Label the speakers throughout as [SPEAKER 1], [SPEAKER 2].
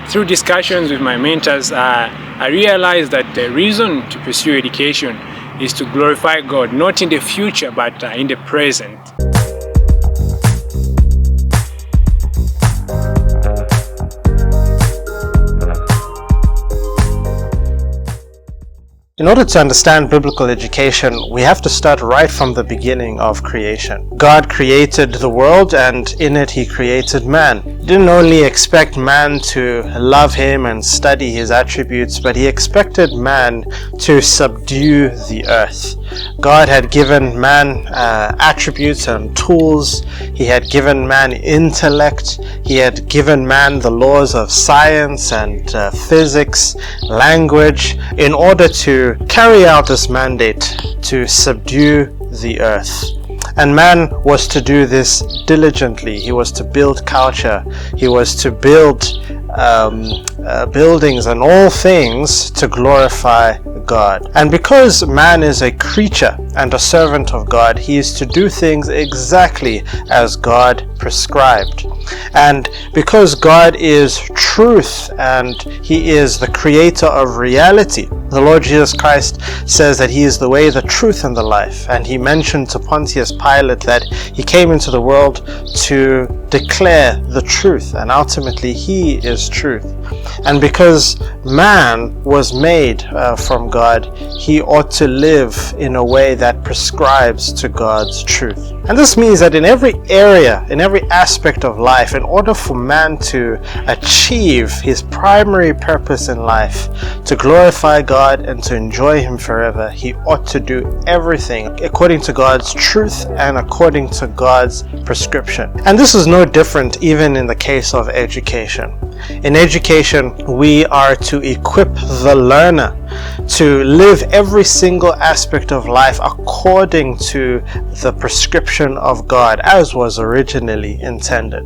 [SPEAKER 1] Through discussions with my mentors, I realized that the reason to pursue education is to glorify God, not in the future, but in the present.
[SPEAKER 2] In order to understand biblical education, we have to start right from the beginning of creation. God created the world, and in it He created man. He didn't only expect man to love Him and study His attributes, but He expected man to subdue the earth. God had given man attributes and tools. He had given man intellect. He had given man the laws of science and physics, language, in order to carry out this mandate to subdue the earth. And man was to do this diligently. He was to build culture. He was to build buildings and all things to glorify God. And because man is a creature and a servant of God, he is to do things exactly as God prescribed. And because God is truth and He is the creator of reality, the Lord Jesus Christ says that He is the way, the truth, and the life. And He mentioned to Pontius Pilate that He came into the world to declare the truth, and ultimately He is truth. And because man was made from God, he ought to live in a way that prescribes to God's truth. And this means that in every area, in every aspect of life, in order for man to achieve his primary purpose in life, to glorify God and to enjoy Him forever, he ought to do everything according to God's truth and according to God's prescription. And this is no different even in the case of education. In education, we are to equip the learner to live every single aspect of life according to the prescription of God, as was originally intended.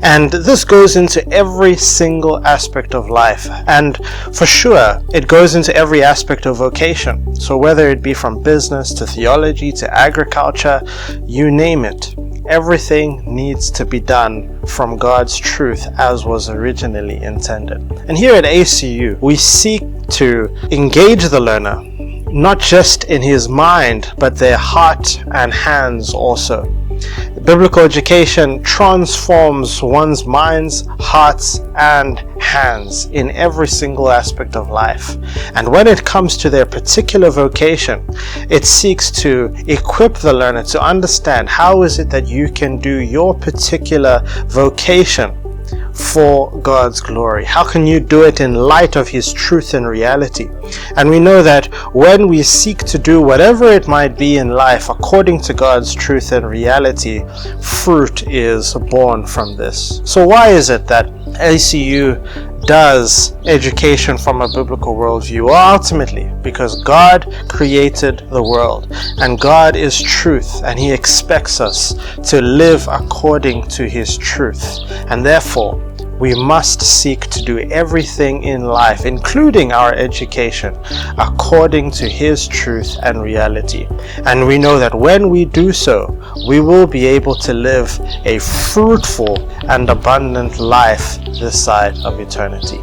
[SPEAKER 2] And this goes into every single aspect of life, and for sure it goes into every aspect of vocation. So whether it be from business to theology to agriculture, you name it, everything needs to be done from God's truth as was originally intended. And here at ACU, we seek to engage the learner, not just in his mind, but their heart and hands also. Biblical education transforms one's minds, hearts, and hands in every single aspect of life. And when it comes to their particular vocation, it seeks to equip the learner to understand how is it that you can do your particular vocation for God's glory. How can you do it in light of His truth and reality? And we know that when we seek to do whatever it might be in life according to God's truth and reality, fruit is born from this. So why is it that ACU does education from a biblical worldview? Well, ultimately, because God created the world, and God is truth, and He expects us to live according to His truth. And therefore, we must seek to do everything in life, including our education, according to His truth and reality. And we know that when we do so, we will be able to live a fruitful and abundant life this side of eternity.